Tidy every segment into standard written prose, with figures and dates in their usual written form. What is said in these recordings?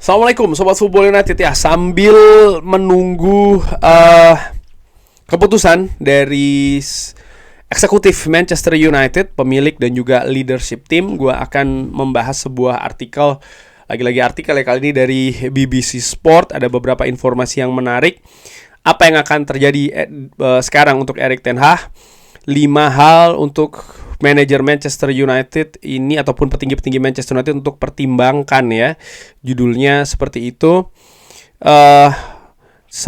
Assalamualaikum Sobat Football United ya. Sambil menunggu keputusan dari eksekutif Manchester United, pemilik dan juga leadership tim, gue akan membahas sebuah artikel. Lagi-lagi artikel ya, kali ini dari BBC Sport. Ada beberapa informasi yang menarik. Apa yang akan terjadi sekarang untuk Erik ten Hag? 5 hal untuk manajer Manchester United ini ataupun petinggi-petinggi Manchester United untuk pertimbangkan ya. Judulnya seperti itu. 1, 2,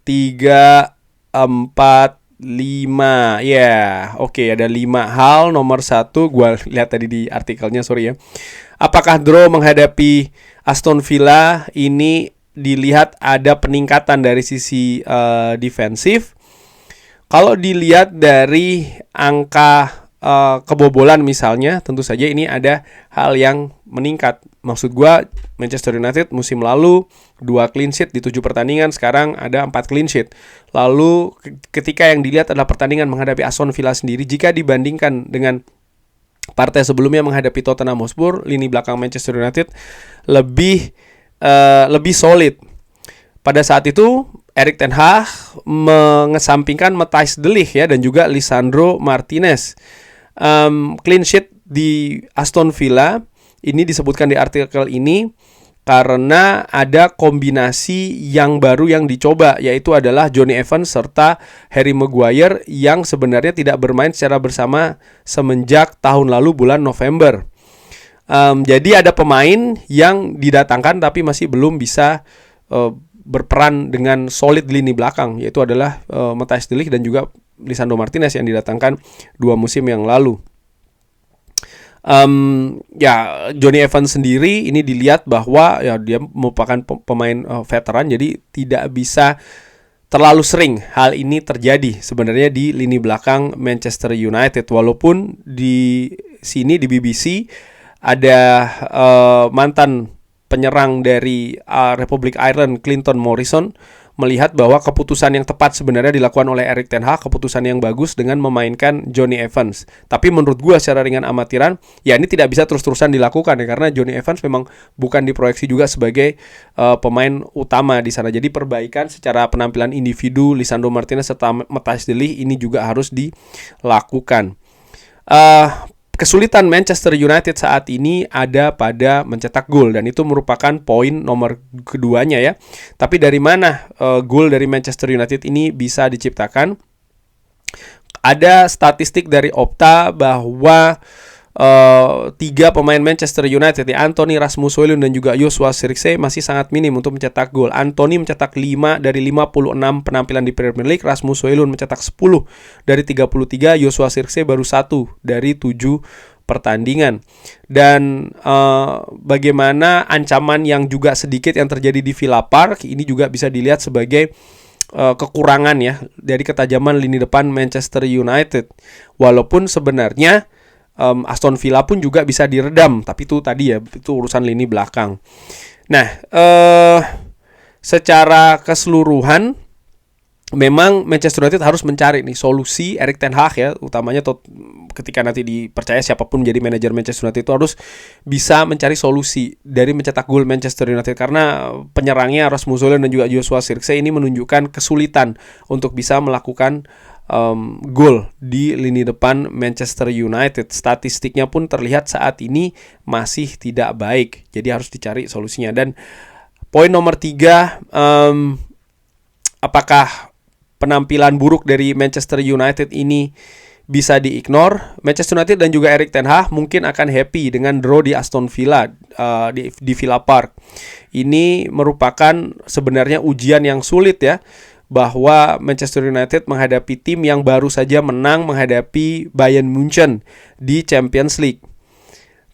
3, 4, 5. Ya, oke, ada 5 hal. Nomor 1, gue lihat tadi di artikelnya, sorry ya. Apakah draw menghadapi Aston Villa ini dilihat ada peningkatan dari sisi defensif? Kalau dilihat dari angka kebobolan misalnya, tentu saja ini ada hal yang meningkat. Maksud gue, Manchester United musim lalu 2 clean sheet di 7 pertandingan, sekarang ada 4 clean sheet. Lalu ketika yang dilihat adalah pertandingan menghadapi Aston Villa sendiri, jika dibandingkan dengan partai sebelumnya menghadapi Tottenham Hotspur, lini belakang Manchester United lebih solid. Pada saat itu Erik ten Hag mengesampingkan Matthijs de Ligt ya, dan juga Lisandro Martinez. Clean sheet di Aston Villa ini disebutkan di artikel ini karena ada kombinasi yang baru yang dicoba, yaitu adalah Jonny Evans serta Harry Maguire yang sebenarnya tidak bermain secara bersama semenjak tahun lalu bulan November. Jadi ada pemain yang didatangkan tapi masih belum bisa berperan dengan solid di lini belakang, yaitu adalah Matthijs de Ligt dan juga Lisandro Martinez yang didatangkan 2 musim yang lalu. Jonny Evans sendiri ini dilihat bahwa ya dia merupakan pemain veteran, jadi tidak bisa terlalu sering hal ini terjadi sebenarnya di lini belakang Manchester United. Walaupun di sini di BBC ada mantan penyerang dari Republik Ireland, Clinton Morrison, melihat bahwa keputusan yang tepat sebenarnya dilakukan oleh Erik ten Hag, keputusan yang bagus dengan memainkan Jonny Evans. Tapi menurut gue secara ringan amatiran, ya ini tidak bisa terus-terusan dilakukan ya, karena Jonny Evans memang bukan diproyeksi juga sebagai pemain utama di sana. Jadi perbaikan secara penampilan individu Lisandro Martinez serta Matthijs de Ligt ini juga harus dilakukan. Kesulitan Manchester United saat ini ada pada mencetak gol, dan itu merupakan poin nomor keduanya ya. Tapi dari mana gol dari Manchester United ini bisa diciptakan? Ada statistik dari Opta bahwa 3 pemain Manchester United ya, Anthony, Rasmus Højlund dan juga Joshua Zirkzee masih sangat minim untuk mencetak gol. Anthony mencetak 5 dari 56 penampilan di Premier League, Rasmus Højlund mencetak 10 dari 33, Joshua Zirkzee baru 1 dari 7 pertandingan. Dan bagaimana ancaman yang juga sedikit yang terjadi di Villa Park ini juga bisa dilihat sebagai kekurangan ya dari ketajaman lini depan Manchester United. Walaupun sebenarnya Aston Villa pun juga bisa diredam, tapi itu tadi ya, itu urusan lini belakang. Nah, secara keseluruhan memang Manchester United harus mencari nih solusi Erik ten Hag ya, utamanya ketika nanti dipercaya siapapun menjadi manajer Manchester United itu harus bisa mencari solusi dari mencetak gol Manchester United, karena penyerangnya Rasmus Højlund dan juga Joshua Zirkzee ini menunjukkan kesulitan untuk bisa melakukan gol di lini depan Manchester United. Statistiknya pun terlihat saat ini masih tidak baik, jadi harus dicari solusinya. Dan poin nomor 3, apakah penampilan buruk dari Manchester United ini bisa diignore? Manchester United dan juga Erik ten Hag mungkin akan happy dengan draw di Aston Villa di Villa Park. Ini merupakan sebenarnya ujian yang sulit ya, bahwa Manchester United menghadapi tim yang baru saja menang menghadapi Bayern Munchen di Champions League.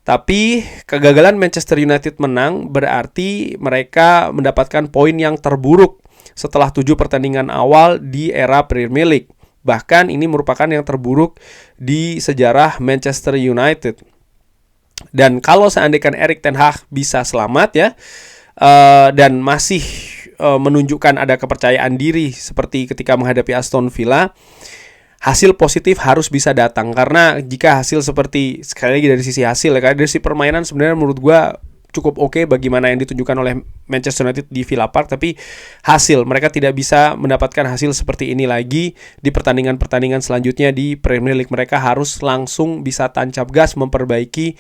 Tapi kegagalan Manchester United menang berarti mereka mendapatkan poin yang terburuk setelah 7 pertandingan awal di era Premier League. Bahkan ini merupakan yang terburuk di sejarah Manchester United. Dan kalau seandainya Erik ten Hag bisa selamat ya, dan masih menunjukkan ada kepercayaan diri seperti ketika menghadapi Aston Villa, hasil positif harus bisa datang. Karena jika hasil seperti, sekali lagi dari sisi hasil ya, dari sisi permainan sebenarnya menurut gue cukup oke bagaimana yang ditunjukkan oleh Manchester United di Villa Park, tapi hasil mereka tidak bisa mendapatkan hasil seperti ini lagi di pertandingan-pertandingan selanjutnya di Premier League. Mereka harus langsung bisa tancap gas memperbaiki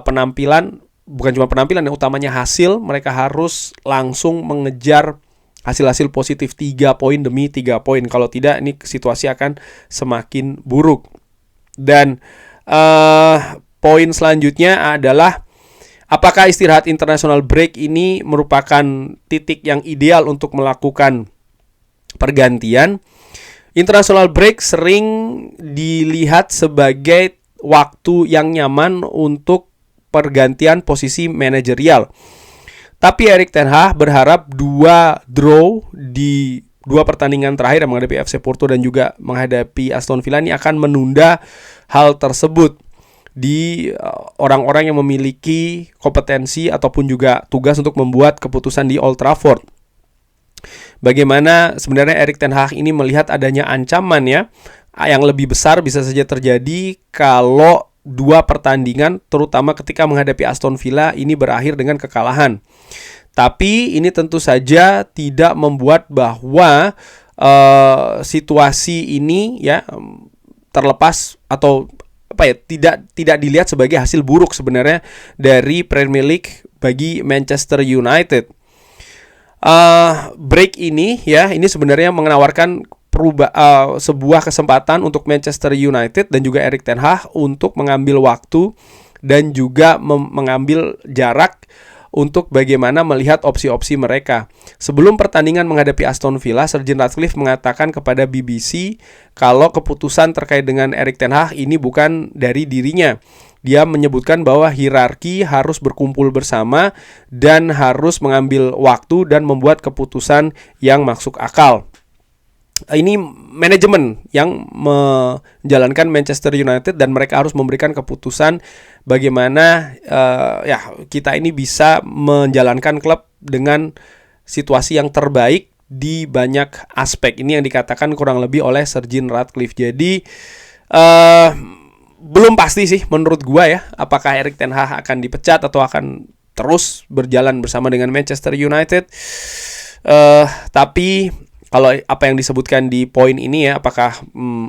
penampilan, bukan cuma penampilan yang utamanya hasil. Mereka harus langsung mengejar hasil-hasil positif 3 poin demi 3 poin. Kalau tidak, ini situasi akan semakin buruk. Dan poin selanjutnya adalah apakah istirahat international break ini merupakan titik yang ideal untuk melakukan pergantian? International break sering dilihat sebagai waktu yang nyaman untuk pergantian posisi manajerial. Tapi Erik ten Hag berharap 2 draw di 2 pertandingan terakhir yang menghadapi FC Porto dan juga menghadapi Aston Villa ini akan menunda hal tersebut di orang-orang yang memiliki kompetensi ataupun juga tugas untuk membuat keputusan di Old Trafford. Bagaimana sebenarnya Erik ten Hag ini melihat adanya ancaman ya yang lebih besar bisa saja terjadi kalau 2 pertandingan terutama ketika menghadapi Aston Villa ini berakhir dengan kekalahan. Tapi ini tentu saja tidak membuat bahwa situasi ini ya terlepas atau tidak dilihat sebagai hasil buruk sebenarnya dari Premier League bagi Manchester United. Break ini ya ini sebenarnya menawarkan sebuah kesempatan untuk Manchester United dan juga Erik ten Hag untuk mengambil waktu dan juga mengambil jarak untuk bagaimana melihat opsi-opsi mereka. Sebelum pertandingan menghadapi Aston Villa, Sir Jim Ratcliffe mengatakan kepada BBC kalau keputusan terkait dengan Erik ten Hag ini bukan dari dirinya. Dia menyebutkan bahwa hierarki harus berkumpul bersama dan harus mengambil waktu dan membuat keputusan yang masuk akal. Ini manajemen yang menjalankan Manchester United dan mereka harus memberikan keputusan bagaimana kita ini bisa menjalankan klub dengan situasi yang terbaik di banyak aspek. Ini yang dikatakan kurang lebih oleh Sir Jim Ratcliffe. Jadi belum pasti sih menurut gua ya apakah Erik ten Hag akan dipecat atau akan terus berjalan bersama dengan Manchester United. Tapi kalau apa yang disebutkan di poin ini ya, apakah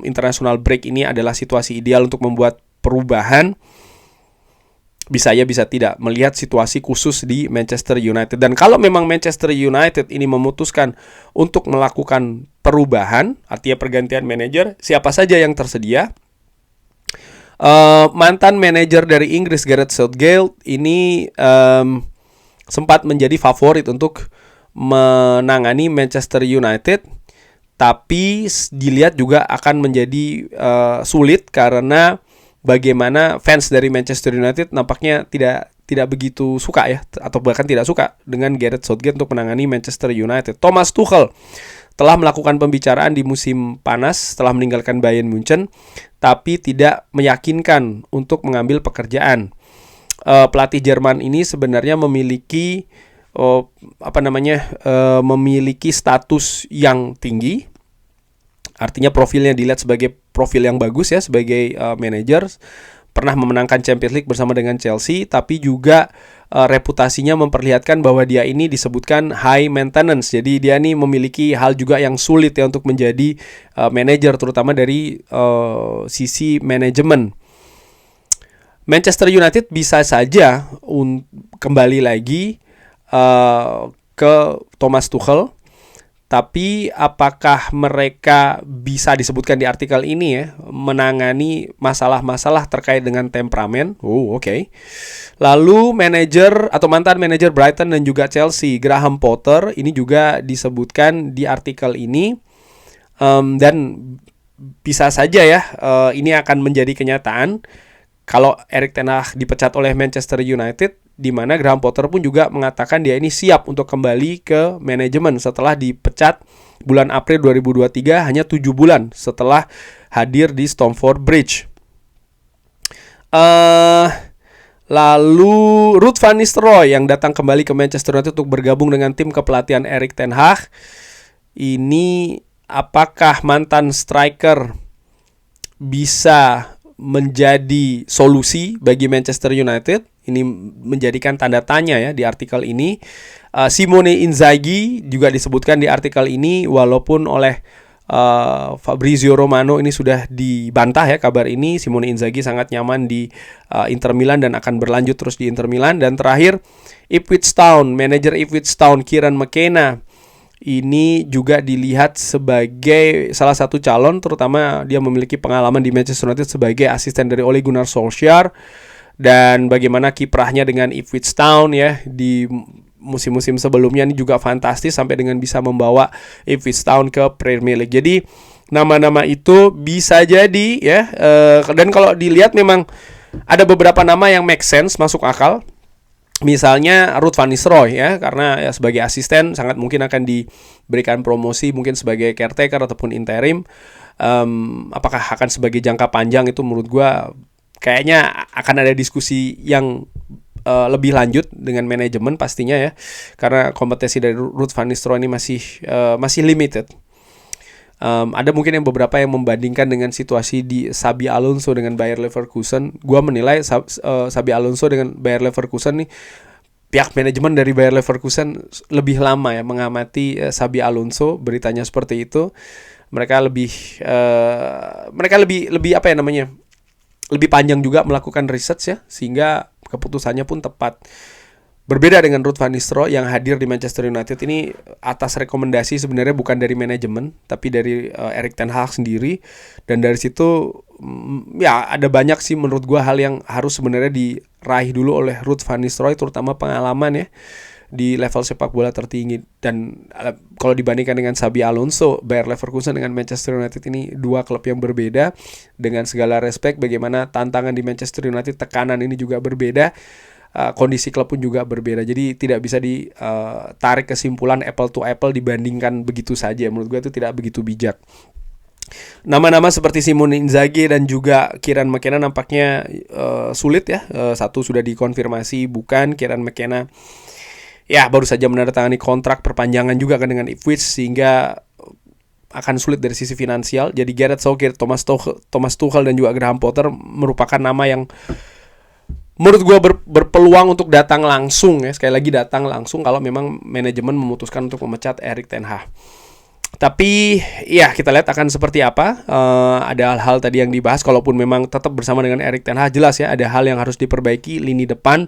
international break ini adalah situasi ideal untuk membuat perubahan? Bisa ya, bisa tidak. Melihat situasi khusus di Manchester United. Dan kalau memang Manchester United ini memutuskan untuk melakukan perubahan, artinya pergantian manajer, siapa saja yang tersedia? Mantan manajer dari Inggris Gareth Southgate ini sempat menjadi favorit untuk menangani Manchester United, tapi dilihat juga akan menjadi sulit karena bagaimana fans dari Manchester United nampaknya tidak begitu suka ya, atau bahkan tidak suka dengan Gareth Southgate untuk menangani Manchester United. Thomas Tuchel telah melakukan pembicaraan di musim panas setelah meninggalkan Bayern Munchen, tapi tidak meyakinkan untuk mengambil pekerjaan. Pelatih Jerman ini sebenarnya memiliki memiliki status yang tinggi, artinya profilnya dilihat sebagai profil yang bagus ya sebagai manajer, pernah memenangkan Champions League bersama dengan Chelsea, tapi juga reputasinya memperlihatkan bahwa dia ini disebutkan high maintenance, jadi dia ini memiliki hal juga yang sulit ya untuk menjadi manajer, terutama dari sisi manajemen. Manchester United bisa saja kembali lagi ke Thomas Tuchel, tapi apakah mereka bisa disebutkan di artikel ini ya menangani masalah-masalah terkait dengan temperamen? Oke. Lalu manajer atau mantan manajer Brighton dan juga Chelsea, Graham Potter, ini juga disebutkan di artikel ini, dan bisa saja ya ini akan menjadi kenyataan kalau Erik ten Hag dipecat oleh Manchester United, di mana Graham Potter pun juga mengatakan dia ini siap untuk kembali ke manajemen setelah dipecat bulan April 2023, hanya 7 bulan setelah hadir di Stamford Bridge. Lalu Ruud van Nistelrooy yang datang kembali ke Manchester United untuk bergabung dengan tim kepelatihan Erik ten Hag. Ini apakah mantan striker bisa menjadi solusi bagi Manchester United? Ini menjadikan tanda tanya ya di artikel ini. Simone Inzaghi juga disebutkan di artikel ini, walaupun oleh Fabrizio Romano ini sudah dibantah ya kabar ini. Simone Inzaghi sangat nyaman di Inter Milan dan akan berlanjut terus di Inter Milan. Dan terakhir, Ipswich Town, manajer Ipswich Town Kieran McKenna ini juga dilihat sebagai salah satu calon, terutama dia memiliki pengalaman di Manchester United sebagai asisten dari Ole Gunnar Solskjaer, dan bagaimana kiprahnya dengan Ipswich Town ya di musim-musim sebelumnya ini juga fantastis sampai dengan bisa membawa Ipswich Town ke Premier League. Jadi nama-nama itu bisa jadi ya, dan kalau dilihat memang ada beberapa nama yang make sense, masuk akal. Misalnya Ruud van Nistelrooy ya, karena ya sebagai asisten sangat mungkin akan diberikan promosi mungkin sebagai caretaker ataupun interim. Apakah akan sebagai jangka panjang itu menurut gue kayaknya akan ada diskusi yang lebih lanjut dengan manajemen pastinya ya, karena kompetensi dari Ruud van Nistelrooy ini masih limited. Ada mungkin yang beberapa yang membandingkan dengan situasi di Xabi Alonso dengan Bayer Leverkusen. Gua menilai Xabi Alonso dengan Bayer Leverkusen nih, pihak manajemen dari Bayer Leverkusen lebih lama ya mengamati Xabi Alonso. Beritanya seperti itu. Mereka lebih apa ya namanya? Lebih panjang juga melakukan research ya, sehingga keputusannya pun tepat. Berbeda dengan Ruud van Nistelrooy yang hadir di Manchester United ini atas rekomendasi sebenarnya bukan dari manajemen, tapi dari Erik ten Hag sendiri. Dan dari situ ya ada banyak sih menurut gue hal yang harus sebenarnya diraih dulu oleh Ruud van Nistelrooy, terutama pengalaman ya di level sepak bola tertinggi. Dan kalau dibandingkan dengan Xabi Alonso, Bayer Leverkusen dengan Manchester United ini dua klub yang berbeda. Dengan segala respect, bagaimana tantangan di Manchester United, tekanan ini juga berbeda. Kondisi klub pun juga berbeda. Jadi tidak bisa ditarik kesimpulan apple to apple dibandingkan begitu saja. Menurut gue itu tidak begitu bijak. Nama-nama seperti Simone Inzaghi dan juga Kieran McKenna nampaknya sulit ya. Satu sudah dikonfirmasi bukan. Kieran McKenna ya baru saja menandatangani kontrak perpanjangan juga kan dengan Ipswich, sehingga akan sulit dari sisi finansial. Jadi Gareth Southgate, Thomas Tuchel dan juga Graham Potter merupakan nama yang menurut gue berpeluang untuk datang langsung ya. Sekali lagi datang langsung kalau memang manajemen memutuskan untuk memecat Erik ten Hag. Tapi ya kita lihat akan seperti apa. Ada hal-hal tadi yang dibahas. Kalaupun memang tetap bersama dengan Erik ten Hag, jelas ya ada hal yang harus diperbaiki lini depan.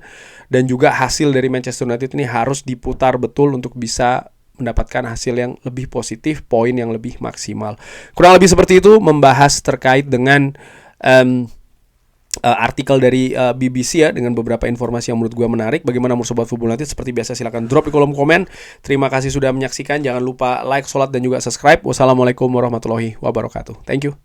Dan juga hasil dari Manchester United ini harus diputar betul untuk bisa mendapatkan hasil yang lebih positif, poin yang lebih maksimal. Kurang lebih seperti itu membahas terkait dengan artikel dari BBC ya, dengan beberapa informasi yang menurut gue menarik. Bagaimana menurut Sobat Football United? Seperti biasa silahkan drop di kolom komen. Terima kasih sudah menyaksikan. Jangan lupa like, sholat, dan juga subscribe. Wassalamualaikum warahmatullahi wabarakatuh. Thank you.